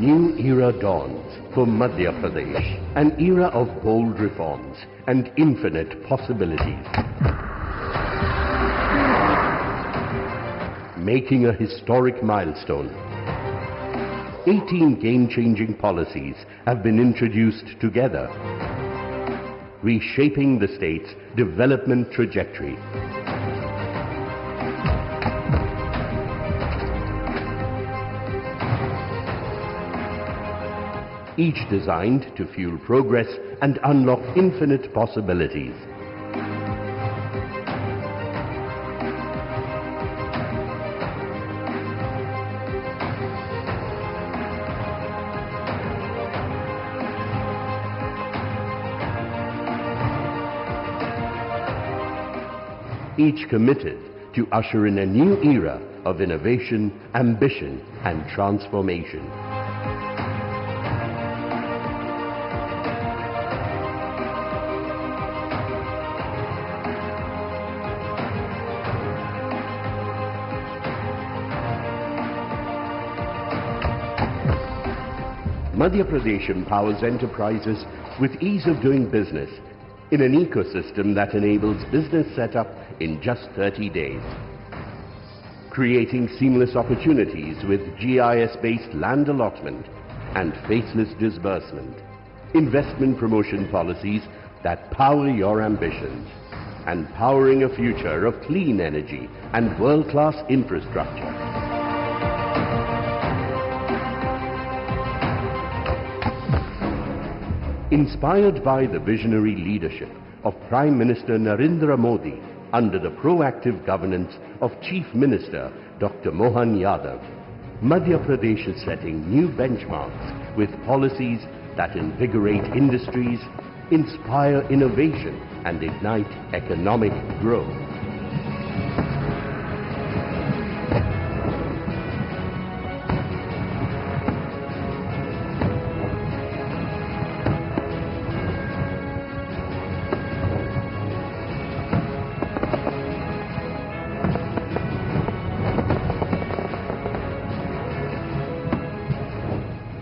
new era dawns for Madhya Pradesh, an era of bold reforms and infinite possibilities. Making a historic milestone. 18 game-changing policies have been introduced together, reshaping the state's development trajectory. Each designed to fuel progress and unlock infinite possibilities. Each committed to usher in a new era of innovation, ambition and transformation. Madhya Pradesh empowers enterprises with ease of doing business in an ecosystem that enables business setup in just 30 days. Creating seamless opportunities with GIS-based land allotment and faceless disbursement. Investment promotion policies that power your ambitions. And powering a future of clean energy and world-class infrastructure. Inspired by the visionary leadership of Prime Minister Narendra Modi under the proactive governance of Chief Minister Dr. Mohan Yadav, Madhya Pradesh is setting new benchmarks with policies that invigorate industries, inspire innovation and ignite economic growth.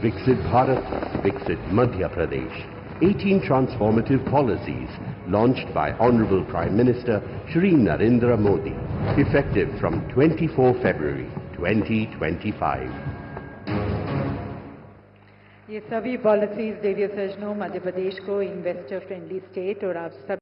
Viksit Bharat, Viksit Madhya Pradesh. 18 transformative policies launched by Honorable Prime Minister Shri Narendra Modi, effective from 24 February 2025. ये सभी policies देविया सजनों मध्य प्रदेश को investor friendly state और आप सब